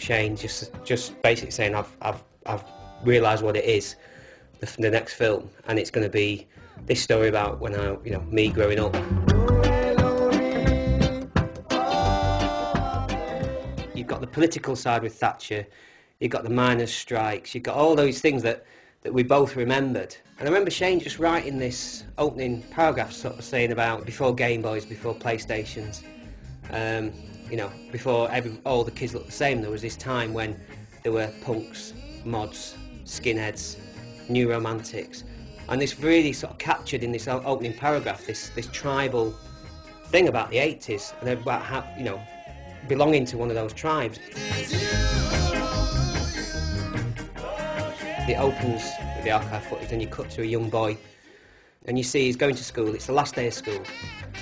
Shane, just basically saying, I've realised what it is, the next film, and it's going to be this story about when me growing up. You've got the political side with Thatcher, you've got the miners' strikes, you've got all those things that we both remembered. And I remember Shane just writing this opening paragraph, sort of saying about before Game Boys, before PlayStations, before all the kids looked the same, there was this time when there were punks, mods, skinheads, new romantics, and this really sort of captured in this opening paragraph this tribal thing about the 80s and about how, belonging to one of those tribes. It opens with the archive footage, and you cut to a young boy, and you see he's going to school. It's the last day of school.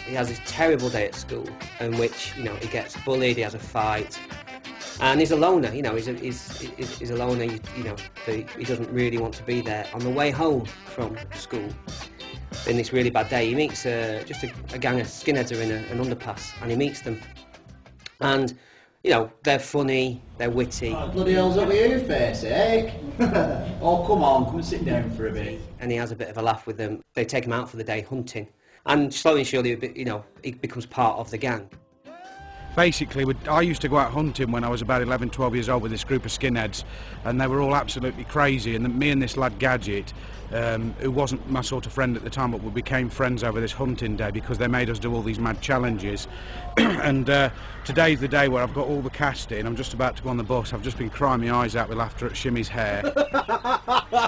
He has this terrible day at school in which he gets bullied, he has a fight, and he's a loner. He's a loner. He doesn't really want to be there. On the way home from school, in this really bad day, he meets just a gang of skinheads are in an underpass, and he meets them, and they're funny, they're witty. Oh, bloody hell's up with you, face ache? Oh, come on, come and sit down for a bit. And he has a bit of a laugh with them. They take him out for the day hunting, and slowly and surely, he becomes part of the gang. Basically, I used to go out hunting when I was about 11, 12 years old with this group of skinheads, and they were all absolutely crazy. And me and this lad Gadget, who wasn't my sort of friend at the time, but we became friends over this hunting day because they made us do all these mad challenges. And today's the day where I've got all the cast in. I'm just about to go on the bus. I've just been crying my eyes out with laughter at Shimmy's hair.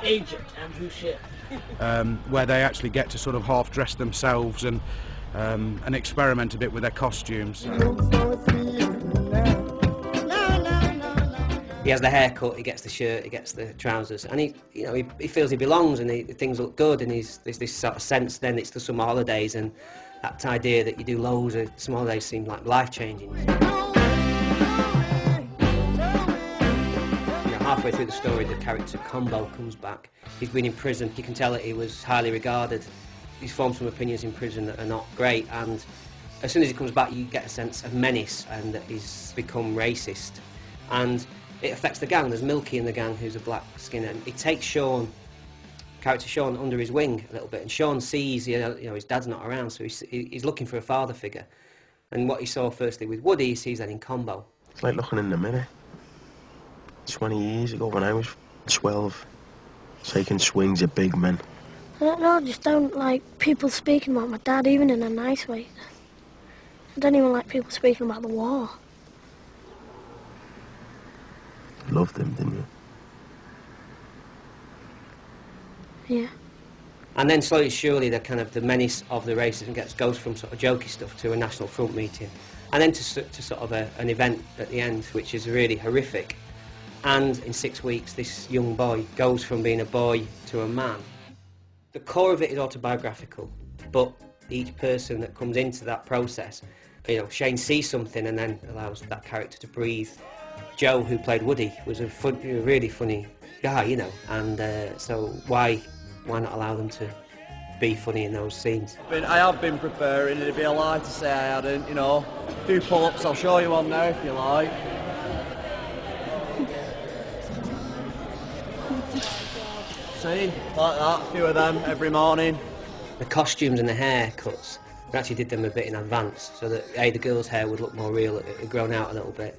Agent Andrew Ship. Where they actually get to sort of half dress themselves and experiment a bit with their costumes. He has the haircut, he gets the shirt, he gets the trousers, and he feels he belongs, and things look good, and there's this sort of sense. Then it's the summer holidays, and that idea that you do loads of summer holidays seemed like life-changing. Halfway through the story, the character Combo comes back. He's been in prison. You can tell that he was highly regarded. He's formed some opinions in prison that are not great, and as soon as he comes back, you get a sense of menace and that he's become racist. And it affects the gang. There's Milky in the gang, who's a black skinhead. He takes character Sean, under his wing a little bit, and Sean sees, his dad's not around, so he's looking for a father figure. And what he saw firstly with Woody, he sees that in Combo. It's like looking in the mirror. 20 years ago when I was 12, taking swings at big men. I don't know, I just don't like people speaking about my dad, even in a nice way. I don't even like people speaking about the war. You loved him, didn't you? Yeah. And then slowly, surely, the menace of the racism goes from sort of jokey stuff to a National Front meeting, and then to sort of an event at the end, which is really horrific. And in 6 weeks, this young boy goes from being a boy to a man. The core of it is autobiographical, but each person that comes into that process, Shane sees something and then allows that character to breathe. Joe, who played Woody, was a really funny guy, and so why not allow them to be funny in those scenes? I have been preparing, it'd be a lie to say I hadn't, A few pull-ups, I'll show you one now if you like. See, like that, a few of them every morning. The costumes and the haircuts, we actually did them a bit in advance so that the girl's hair would look more real, it had grown out a little bit.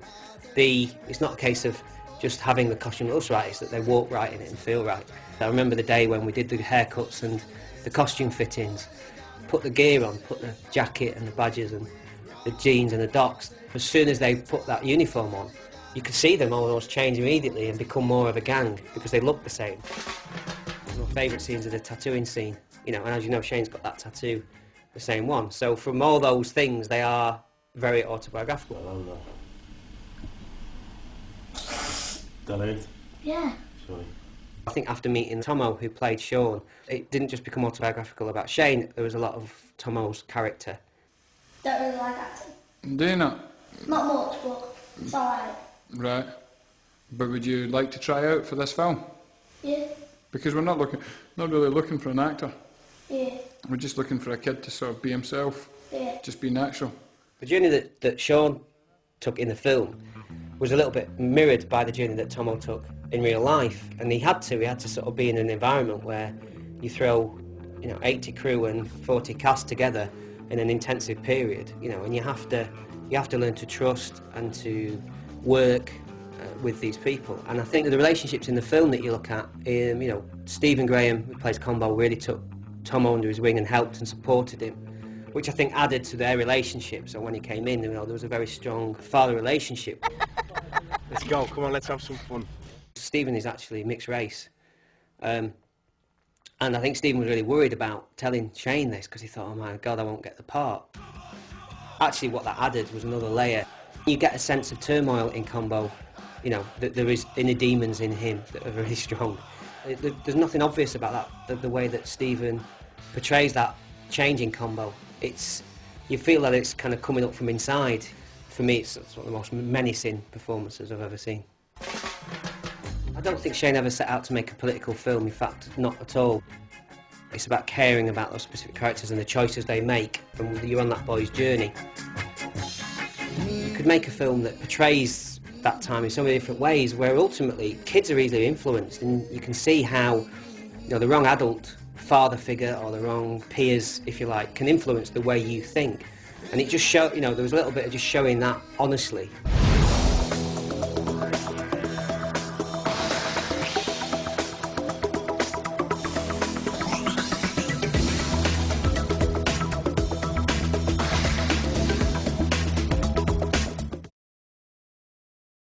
It's not a case of just having the costume that looks right, it's that they walk right in it and feel right. I remember the day when we did the haircuts and the costume fittings, put the gear on, put the jacket and the badges and the jeans and the docks. As soon as they put that uniform on, you could see them almost change immediately and become more of a gang because they look the same. My favourite scenes are the tattooing scene, and as you know, Shane's got that tattoo, the same one. So from all those things, they are very autobiographical. Delayed? Yeah. Sorry. I think after meeting Tomo, who played Sean, it didn't just become autobiographical about Shane, there was a lot of Tomo's character. Don't really like acting. Do you not? Not much, but it's alright. Right. But would you like to try out for this film? Yeah. Because we're not really looking for an actor. Yeah. We're just looking for a kid to sort of be himself. Yeah. Just be natural. The journey that Sean took in the film was a little bit mirrored by the journey that Tomo took in real life, and he had to sort of be in an environment where you throw, 80 crew and 40 cast together in an intensive period, and you have to learn to trust and to work with these people. And I think that the relationships in the film that you look at, Stephen Graham, who plays Combo, really took Tomo under his wing and helped and supported him, which I think added to their relationship. So when he came in, there was a very strong father relationship. Let's go, come on, let's have some fun. Stephen is actually mixed race. And I think Stephen was really worried about telling Shane this because he thought, oh my God, I won't get the part. Actually, what that added was another layer. You get a sense of turmoil in Combo, that there is inner demons in him that are really strong. There's nothing obvious about that, the way that Stephen portrays that change in Combo. You feel that it's kind of coming up from inside. For me, it's one of the most menacing performances I've ever seen. I don't think Shane ever set out to make a political film, in fact, not at all. It's about caring about those specific characters and the choices they make, and you're on that boy's journey. You could make a film that portrays that time in so many different ways, where ultimately kids are easily influenced, and you can see how the wrong adult father figure or the wrong peers, if you like, can influence the way you think. And it just showed, there was a little bit of just showing that honestly.